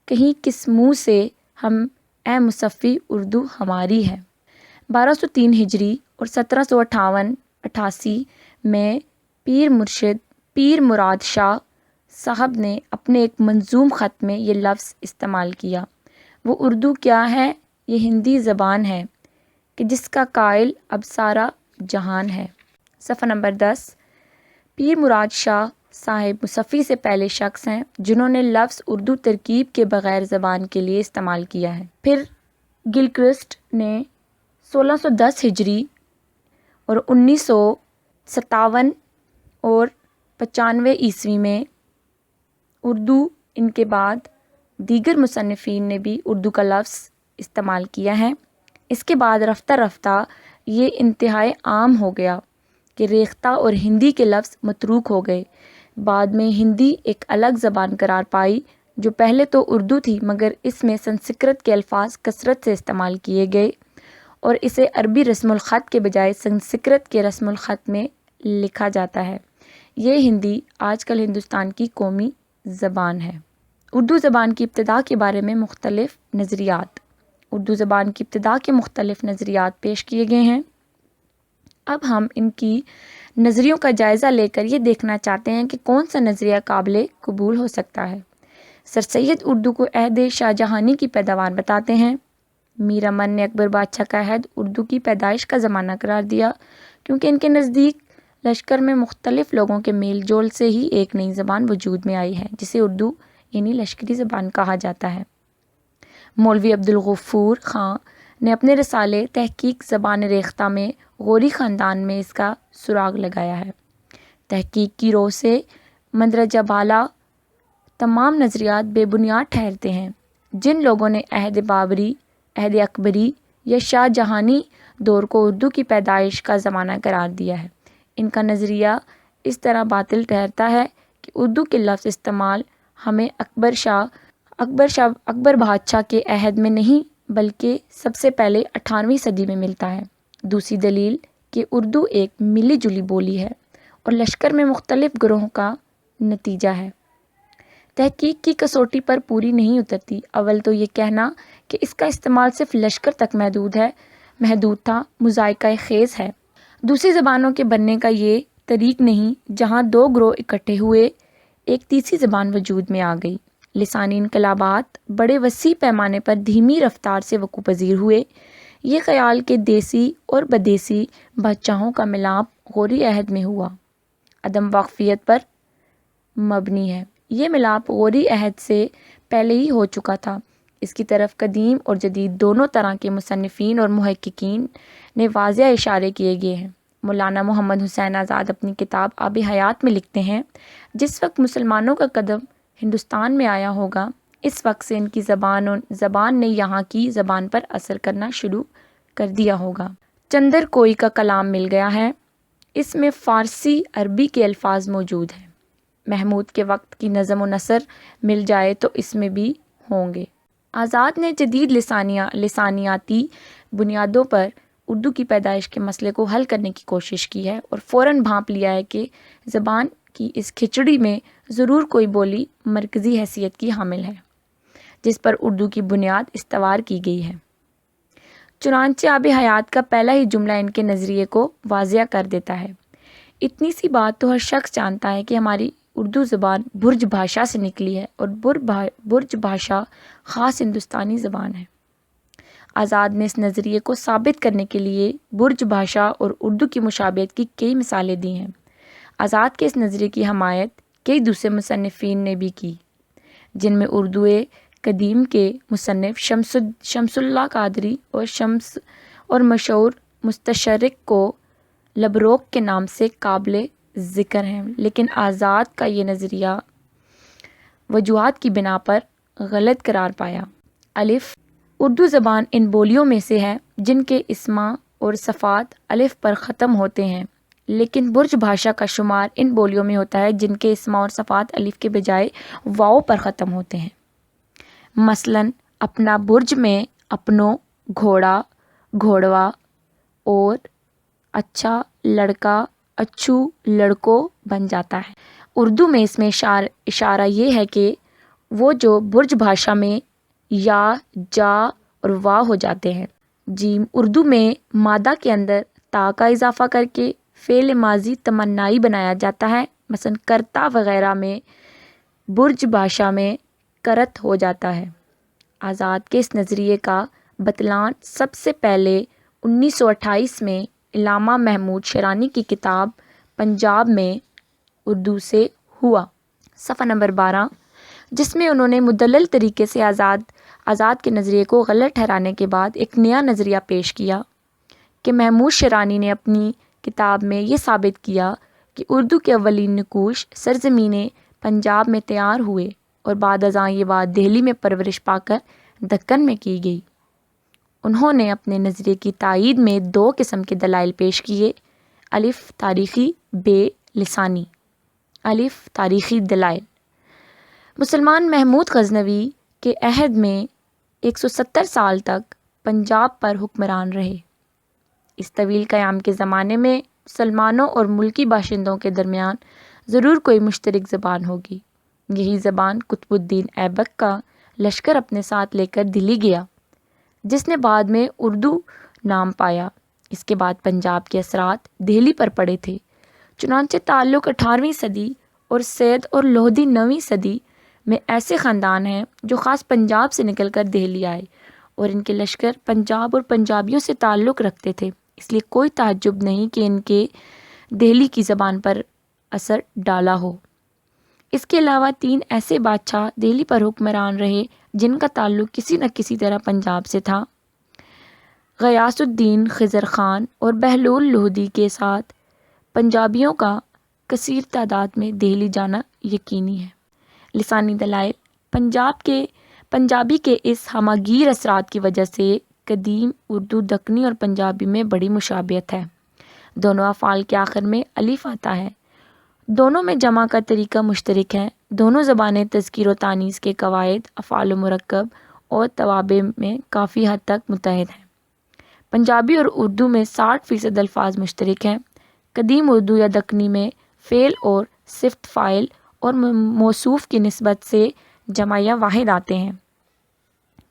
کہیں کس منہ سے ہم اے مصفی اردو ہماری ہے۔ 1203 ہجری اور 1758-88 میں پیر مراد شاہ صاحب نے اپنے ایک منظوم خط میں یہ لفظ استعمال کیا: وہ اردو کیا ہے، یہ ہندی زبان ہے کہ جس کا قائل اب سارا جہان ہے۔ صفحہ نمبر 10۔ پیر مراد شاہ صاحب مصفی سے پہلے شخص ہیں جنہوں نے لفظ اردو ترکیب کے بغیر زبان کے لیے استعمال کیا ہے۔ پھر گلکرسٹ نے 1610 ہجری اور 1957 اور 95 عیسوی میں اردو، ان کے بعد دیگر مصنفین نے بھی اردو کا لفظ استعمال کیا ہے۔ اس کے بعد رفتہ رفتہ یہ انتہائی عام ہو گیا کہ ریختہ اور ہندی کے لفظ متروک ہو گئے۔ بعد میں ہندی ایک الگ زبان قرار پائی جو پہلے تو اردو تھی، مگر اس میں سنسکرت کے الفاظ کثرت سے استعمال کیے گئے اور اسے عربی رسم الخط کے بجائے سنسکرت کے رسم الخط میں لکھا جاتا ہے۔ یہ ہندی آج کل ہندوستان کی قومی زبان ہے۔ اردو زبان کی ابتدا کے بارے میں مختلف نظریات۔ اردو زبان کی ابتدا کے مختلف نظریات پیش کیے گئے ہیں۔ اب ہم ان کی نظریوں کا جائزہ لے کر یہ دیکھنا چاہتے ہیں کہ کون سا نظریہ قابل قبول ہو سکتا ہے۔ سر سید اردو کو عہد شاہ جہانی کی پیداوار بتاتے ہیں۔ میر امن نے اکبر بادشاہ کا عہد اردو کی پیدائش کا زمانہ قرار دیا، کیونکہ ان کے نزدیک لشکر میں مختلف لوگوں کے میل جول سے ہی ایک نئی زبان وجود میں آئی ہے جسے اردو یعنی لشکری زبان کہا جاتا ہے۔ مولوی عبدالغفور خان نے اپنے رسالے تحقیق زبان ریختہ میں غوری خاندان میں اس کا سراغ لگایا ہے۔ تحقیق کی رو سے مندرجہ بالا تمام نظریات بے بنیاد ٹھہرتے ہیں۔ جن لوگوں نے عہد بابری، عہد اکبری یا شاہ جہانی دور کو اردو کی پیدائش کا زمانہ قرار دیا ہے، ان کا نظریہ اس طرح باطل ٹھہرتا ہے کہ اردو کے لفظ استعمال ہمیں اکبر بادشاہ کے عہد میں نہیں بلکہ سب سے پہلے 18ویں صدی میں ملتا ہے۔ دوسری دلیل کہ اردو ایک ملی جلی بولی ہے اور لشکر میں مختلف گروہوں کا نتیجہ ہے، تحقیق کی کسوٹی پر پوری نہیں اترتی۔ اول تو یہ کہنا کہ اس کا استعمال صرف لشکر تک محدود تھا مذائقہ خیز ہے۔ دوسری زبانوں کے بننے کا یہ طریق نہیں، جہاں دو گروہ اکٹھے ہوئے ایک تیسری زبان وجود میں آ گئی۔ لسانی انقلابات بڑے وسیع پیمانے پر دھیمی رفتار سے وقوع پذیر ہوئے۔ یہ خیال کہ دیسی اور بدیسی بادشاہوں کا ملاپ غوری عہد میں ہوا، عدم واقفیت پر مبنی ہے۔ یہ ملاپ غوری عہد سے پہلے ہی ہو چکا تھا۔ اس کی طرف قدیم اور جدید دونوں طرح کے مصنفین اور محققین نے واضح اشارے کیے گئے ہیں۔ مولانا محمد حسین آزاد اپنی کتاب آب حیات میں لکھتے ہیں، جس وقت مسلمانوں کا قدم ہندوستان میں آیا ہوگا، اس وقت سے ان کی زبان نے یہاں کی زبان پر اثر کرنا شروع کر دیا ہوگا۔ چندر کوئی کا کلام مل گیا ہے، اس میں فارسی عربی کے الفاظ موجود ہیں۔ محمود کے وقت کی نظم و نثر مل جائے تو اس میں بھی ہوں گے۔ آزاد نے جدید لسانیاتی بنیادوں پر اردو کی پیدائش کے مسئلے کو حل کرنے کی کوشش کی ہے اور فوراً بھانپ لیا ہے کہ زبان کی اس کھچڑی میں ضرور کوئی بولی مرکزی حیثیت کی حامل ہے، جس پر اردو کی بنیاد استوار کی گئی ہے۔ چنانچہ آب حیات کا پہلا ہی جملہ ان کے نظریے کو واضح کر دیتا ہے۔ اتنی سی بات تو ہر شخص جانتا ہے کہ ہماری اردو زبان برج بھاشا سے نکلی ہے اور برج بھاشا خاص ہندوستانی زبان ہے۔ آزاد نے اس نظریے کو ثابت کرنے کے لیے برج بھاشا اور اردو کی مشابہت کی کئی مثالیں دی ہیں۔ آزاد کے اس نظریے کی حمایت کئی دوسرے مصنفین نے بھی کی، جن میں اردو قدیم کے مصنف شمس اللہ قادری اور مشہور مستشرق کو لبروک کے نام سے قابل ذکر ہیں۔ لیکن آزاد کا یہ نظریہ وجوہات کی بنا پر غلط قرار پایا۔ الف اردو زبان ان بولیوں میں سے ہے جن کے اسما اور صفات الف پر ختم ہوتے ہیں، لیکن برج بھاشا کا شمار ان بولیوں میں ہوتا ہے جن کے اسما اور صفات الف کے بجائے واؤ پر ختم ہوتے ہیں۔ مثلاً اپنا برج میں اپنو، گھوڑا، گھوڑوا اور اچھا لڑکا، اچھو، لڑکو بن جاتا ہے۔ اردو میں اس میں اشارہ یہ ہے کہ وہ جو برج بھاشا میں یا، جا اور وا ہو جاتے ہیں۔ جیم اردو میں مادہ کے اندر تا کا اضافہ کر کے فعل ماضی تمنائی بنایا جاتا ہے، مثلا کرتا وغیرہ میں برج بھاشا میں کرت ہو جاتا ہے۔ آزاد کے اس نظریے کا بطلان سب سے پہلے 1928 میں علامہ محمود شیرانی کی کتاب پنجاب میں اردو سے ہوا، صفحہ نمبر 12، جس میں انہوں نے مدلل طریقے سے آزاد کے نظریے کو غلط ٹھہرانے کے بعد ایک نیا نظریہ پیش کیا کہ محمود شیرانی نے اپنی کتاب میں یہ ثابت کیا کہ اردو کے اولین نقوش سرزمین پنجاب میں تیار ہوئے اور بعد ازاں یہ بات دہلی میں پرورش پا کر دکن میں کی گئی۔ انہوں نے اپنے نظریے کی تائید میں دو قسم کے دلائل پیش کیے، الف تاریخی، بے لسانی۔ الف تاریخی دلائل: مسلمان محمود غزنوی کے عہد میں 170 سال تک پنجاب پر حکمران رہے۔ اس طویل قیام کے زمانے میں مسلمانوں اور ملکی باشندوں کے درمیان ضرور کوئی مشترک زبان ہوگی۔ یہی زبان قطب الدین ایبک کا لشکر اپنے ساتھ لے کر دلی گیا، جس نے بعد میں اردو نام پایا۔ اس کے بعد پنجاب کے اثرات دہلی پر پڑے تھے، چنانچہ تعلق 18ویں صدی اور سید اور لودھی 9ویں صدی میں ایسے خاندان ہیں جو خاص پنجاب سے نکل کر دہلی آئے اور ان کے لشکر پنجاب اور پنجابیوں سے تعلق رکھتے تھے، اس لیے کوئی تعجب نہیں کہ ان کے دہلی کی زبان پر اثر ڈالا ہو۔ اس کے علاوہ 3 ایسے بادشاہ دہلی پر حکمران رہے جن کا تعلق کسی نہ کسی طرح پنجاب سے تھا۔ غیاث الدین خضر خان اور بہلول لودھی کے ساتھ پنجابیوں کا کثیر تعداد میں دہلی جانا یقینی ہے۔ لسانی دلائل: پنجابی کے اس ہمہ گیر اثرات کی وجہ سے قدیم اردو دکنی اور پنجابی میں بڑی مشابہت ہے۔ دونوں افعال کے آخر میں الف آتا ہے۔ دونوں میں جمع کا طریقہ مشترک ہے۔ دونوں زبانیں تذکیر و تانیث کے قواعد، افعال و مرکب اور توابع میں کافی حد تک متحد ہیں۔ پنجابی اور اردو میں 60% الفاظ مشترک ہیں۔ قدیم اردو یا دکنی میں فعل اور صفت فاعل اور موصوف کی نسبت سے جمع یا واحد آتے ہیں۔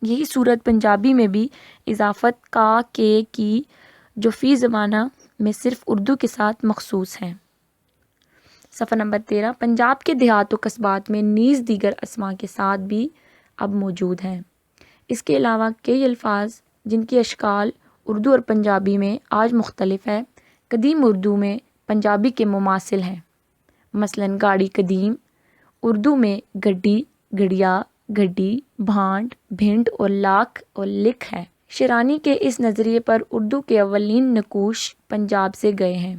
یہی صورت پنجابی میں بھی اضافت کا کے کی جو فی زمانہ میں صرف اردو کے ساتھ مخصوص ہیں۔ صفحہ نمبر 13 پنجاب کے دیہات و قصبات میں نیز دیگر اسماء کے ساتھ بھی اب موجود ہیں۔ اس کے علاوہ کئی الفاظ جن کی اشکال اردو اور پنجابی میں آج مختلف ہے، قدیم اردو میں پنجابی کے مماثل ہیں۔ مثلاً گاڑی قدیم اردو میں گڈی، گڑیا، گڈی، بھانڈ، بھنڈ اور لاکھ اور لکھ ہے۔ شیرانی کے اس نظریے پر اردو کے اولین نقوش پنجاب سے گئے ہیں۔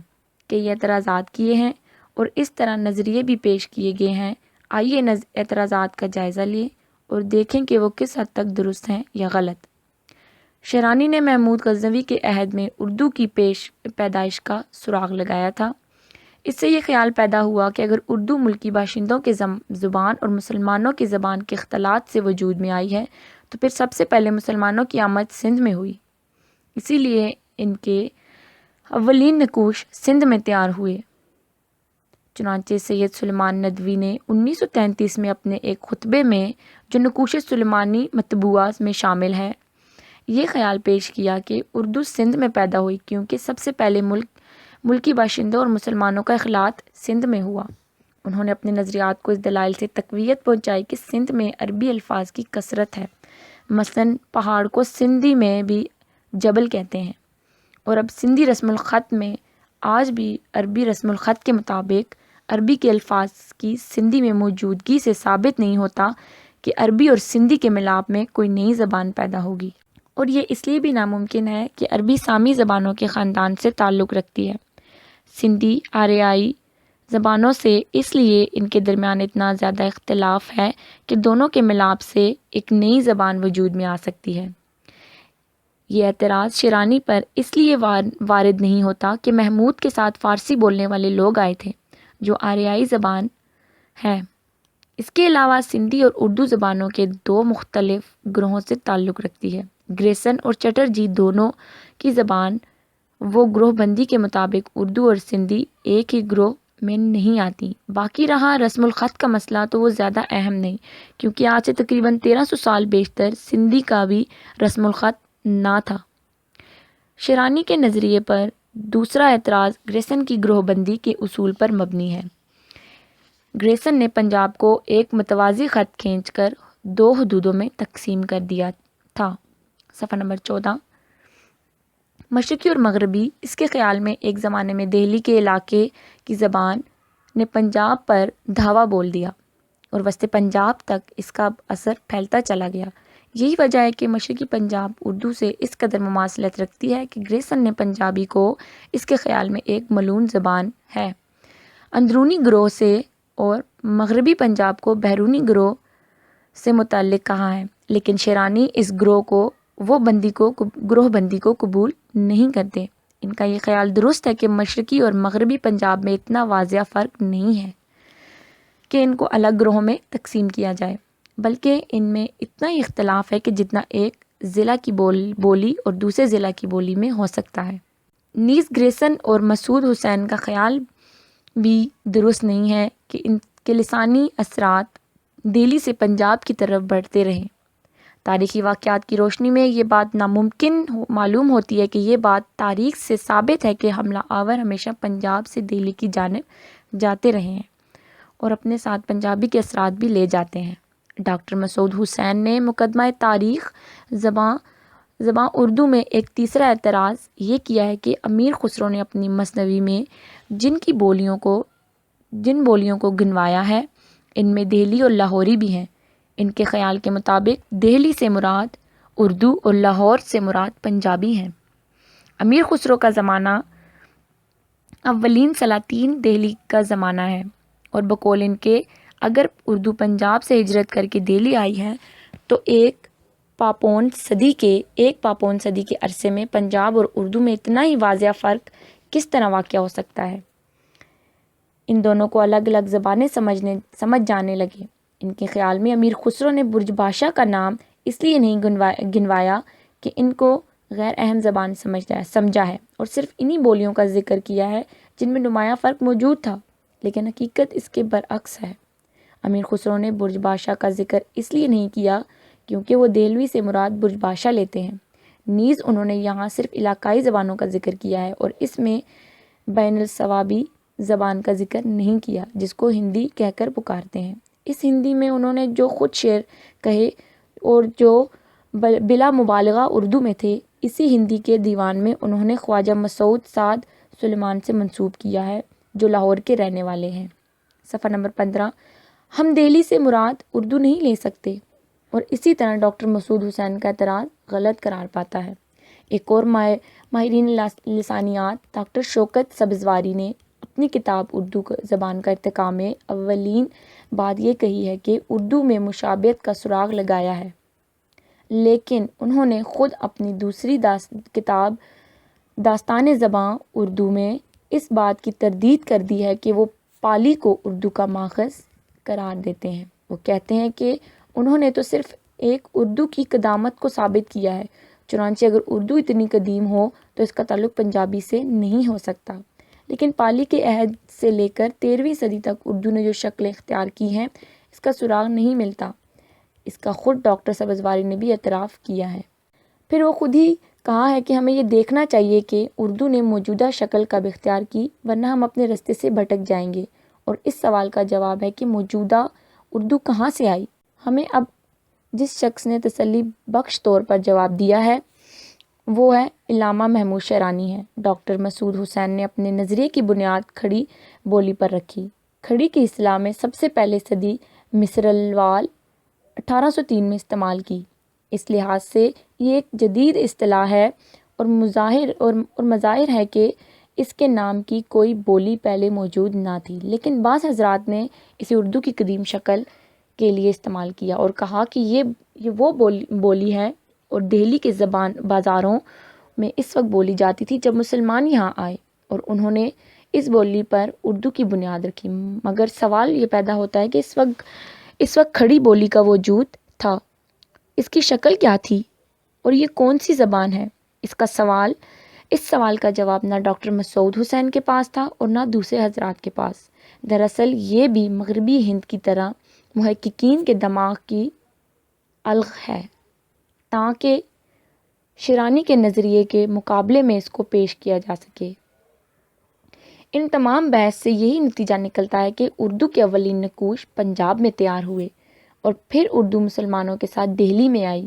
کئی اعتراضات کیے ہیں اور اس طرح نظریے بھی پیش کیے گئے ہیں۔ آئیے اعتراضات کا جائزہ لیں اور دیکھیں کہ وہ کس حد تک درست ہیں یا غلط۔ شیرانی نے محمود غزنوی کے عہد میں اردو کی پیدائش کا سراغ لگایا تھا۔ اس سے یہ خیال پیدا ہوا کہ اگر اردو ملکی باشندوں کے زبان اور مسلمانوں کی زبان کے اختلاط سے وجود میں آئی ہے تو پھر سب سے پہلے مسلمانوں کی آمد سندھ میں ہوئی، اسی لیے ان کے اولین نقوش سندھ میں تیار ہوئے۔ چنانچہ سید سلیمان ندوی نے 1933 میں اپنے ایک خطبے میں جو نقوش سلیمانی مطبوعہ میں شامل ہے یہ خیال پیش کیا کہ اردو سندھ میں پیدا ہوئی کیونکہ سب سے پہلے ملکی باشندوں اور مسلمانوں کا اختلاط سندھ میں ہوا۔ انہوں نے اپنے نظریات کو اس دلائل سے تقویت پہنچائی کہ سندھ میں عربی الفاظ کی کثرت ہے، مثلاً پہاڑ کو سندھی میں بھی جبل کہتے ہیں، اور اب سندھی رسم الخط میں آج بھی عربی رسم الخط کے مطابق عربی کے الفاظ کی سندھی میں موجودگی سے ثابت نہیں ہوتا کہ عربی اور سندھی کے ملاپ میں کوئی نئی زبان پیدا ہوگی، اور یہ اس لیے بھی ناممکن ہے کہ عربی سامی زبانوں کے خاندان سے تعلق رکھتی ہے۔ سندھی آریائی زبانوں سے اس لیے ان کے درمیان اتنا زیادہ اختلاف ہے کہ دونوں کے ملاپ سے ایک نئی زبان وجود میں آ سکتی ہے۔ یہ اعتراض شیرانی پر اس لیے وارد نہیں ہوتا کہ محمود کے ساتھ فارسی بولنے والے لوگ آئے تھے جو آریائی زبان ہے۔ اس کے علاوہ سندھی اور اردو زبانوں کے دو مختلف گروہوں سے تعلق رکھتی ہے۔ گریسن اور چٹرجی دونوں کی زبان وہ گروہ بندی کے مطابق اردو اور سندھی ایک ہی گروہ میں نہیں آتی۔ باقی رہا رسم الخط کا مسئلہ تو وہ زیادہ اہم نہیں، کیونکہ آج سے تقریباً 1300 سال بیشتر سندھی کا بھی رسم الخط نہ تھا۔ شیرانی کے نظریے پر دوسرا اعتراض گریسن کی گروہ بندی کے اصول پر مبنی ہے۔ گریسن نے پنجاب کو ایک متوازی خط کھینچ کر دو حدودوں میں تقسیم کر دیا تھا۔ صفحہ نمبر 14 مشرقی اور مغربی اس کے خیال میں ایک زمانے میں دہلی کے علاقے کی زبان نے پنجاب پر دھاوا بول دیا اور وسط پنجاب تک اس کا اثر پھیلتا چلا گیا۔ یہی وجہ ہے کہ مشرقی پنجاب اردو سے اس قدر مماثلت رکھتی ہے کہ گریسن نے پنجابی کو اس کے خیال میں ایک ملعون زبان ہے اندرونی گروہ سے اور مغربی پنجاب کو بیرونی گروہ سے متعلق کہا ہے، لیکن شیرانی اس گروہ بندی کو قبول نہیں کرتے۔ ان کا یہ خیال درست ہے کہ مشرقی اور مغربی پنجاب میں اتنا واضح فرق نہیں ہے کہ ان کو الگ گروہوں میں تقسیم کیا جائے، بلکہ ان میں اتنا ہی اختلاف ہے کہ جتنا ایک ضلع کی بولی اور دوسرے ضلع کی بولی میں ہو سکتا ہے۔ نیز گریسن اور مسعود حسین کا خیال بھی درست نہیں ہے کہ ان کے لسانی اثرات دہلی سے پنجاب کی طرف بڑھتے رہیں۔ تاریخی واقعات کی روشنی میں یہ بات ناممکن معلوم ہوتی ہے کہ یہ بات تاریخ سے ثابت ہے کہ حملہ آور ہمیشہ پنجاب سے دہلی کی جانب جاتے رہے ہیں اور اپنے ساتھ پنجابی کے اثرات بھی لے جاتے ہیں۔ ڈاکٹر مسعود حسین نے مقدمہ تاریخ زباں اردو میں ایک تیسرا اعتراض یہ کیا ہے کہ امیر خسرو نے اپنی مثنوی میں جن بولیوں کو گنوایا ہے ان میں دہلی اور لاہوری بھی ہیں۔ ان کے خیال کے مطابق دہلی سے مراد اردو اور لاہور سے مراد پنجابی ہیں۔ امیر خسرو کا زمانہ اولین سلاطین دہلی کا زمانہ ہے اور بقول ان کے اگر اردو پنجاب سے ہجرت کر کے دہلی آئی ہے تو ایک پاپون صدی کے عرصے میں پنجاب اور اردو میں اتنا ہی واضح فرق کس طرح واقع ہو سکتا ہے؟ ان دونوں کو الگ الگ زبانیں سمجھ جانے لگے۔ ان کے خیال میں امیر خسرو نے برج بادشاہ کا نام اس لیے نہیں گنوایا کہ ان کو غیر اہم زبان سمجھا ہے اور صرف انہی بولیوں کا ذکر کیا ہے جن میں نمایاں فرق موجود تھا، لیکن حقیقت اس کے برعکس ہے۔ امیر خسرو نے برج باشا کا ذکر اس لیے نہیں کیا کیونکہ وہ دہلوی سے مراد برج باشا لیتے ہیں، نیز انہوں نے یہاں صرف علاقائی زبانوں کا ذکر کیا ہے اور اس میں بین الصوابی زبان کا ذکر نہیں کیا جس کو ہندی کہہ کر پکارتے ہیں۔ اس ہندی میں انہوں نے جو خود شعر کہے اور جو بلا مبالغہ اردو میں تھے، اسی ہندی کے دیوان میں انہوں نے خواجہ مسعود سعد سلیمان سے منسوب کیا ہے جو لاہور کے رہنے والے ہیں۔ صفحہ نمبر 15۔ ہم دہلی سے مراد اردو نہیں لے سکتے، اور اسی طرح ڈاکٹر مسعود حسین کا اعتراض غلط قرار پاتا ہے۔ ایک اور ماہرین لسانیات ڈاکٹر شوکت سبزواری نے اپنی کتاب اردو زبان کا ارتقاء میں اولین بات یہ کہی ہے کہ اردو میں مشابہت کا سراغ لگایا ہے، لیکن انہوں نے خود اپنی دوسری کتاب داستان زباں اردو میں اس بات کی تردید کر دی ہے کہ وہ پالی کو اردو کا ماخذ قرار دیتے ہیں۔ وہ کہتے ہیں کہ انہوں نے تو صرف ایک اردو کی قدامت کو ثابت کیا ہے، چنانچہ اگر اردو اتنی قدیم ہو تو اس کا تعلق پنجابی سے نہیں ہو سکتا، لیکن پالی کے عہد سے لے کر 13ویں صدی تک اردو نے جو شکلیں اختیار کی ہیں اس کا سراغ نہیں ملتا۔ اس کا خود ڈاکٹر سبزواری نے بھی اعتراف کیا ہے۔ پھر وہ خود ہی کہا ہے کہ ہمیں یہ دیکھنا چاہیے کہ اردو نے موجودہ شکل کب اختیار کی، ورنہ ہم اپنے رستے سے بھٹک جائیں گے، اور اس سوال کا جواب ہے کہ موجودہ اردو کہاں سے آئی۔ ہمیں اب جس شخص نے تسلی بخش طور پر جواب دیا ہے وہ ہے علامہ محمود شعرانی ہے۔ ڈاکٹر مسعود حسین نے اپنے نظریے کی بنیاد کھڑی بولی پر رکھی۔ کھڑی کی اصطلاح میں سب سے پہلے صدی مصر الوال 1803 میں استعمال کی۔ اس لحاظ سے یہ ایک جدید اصطلاح ہے اور مظاہر ہے کہ اس کے نام کی کوئی بولی پہلے موجود نہ تھی، لیکن بعض حضرات نے اسے اردو کی قدیم شکل کے لیے استعمال کیا اور کہا کہ یہ وہ بولی ہے اور دہلی کے بازاروں میں اس وقت بولی جاتی تھی جب مسلمان یہاں آئے اور انہوں نے اس بولی پر اردو کی بنیاد رکھی۔ مگر سوال یہ پیدا ہوتا ہے کہ اس وقت کھڑی بولی کا وجود تھا، اس کی شکل کیا تھی اور یہ کون سی زبان ہے؟ اس سوال کا جواب نہ ڈاکٹر مسعود حسین کے پاس تھا اور نہ دوسرے حضرات کے پاس۔ دراصل یہ بھی مغربی ہند کی طرح محققین کے دماغ کی الغ ہے، تاکہ شعرانی کے نظریے کے مقابلے میں اس کو پیش کیا جا سکے۔ ان تمام بحث سے یہی نتیجہ نکلتا ہے کہ اردو کے اولین نقوش پنجاب میں تیار ہوئے اور پھر اردو مسلمانوں کے ساتھ دہلی میں آئی۔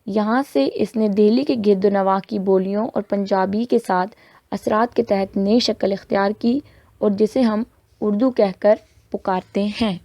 یہاں سے اس نے دہلی کے گرد و نواح کی بولیوں اور پنجابی کے ساتھ اثرات کے تحت نئی شکل اختیار کی اور جسے ہم اردو کہہ کر پکارتے ہیں۔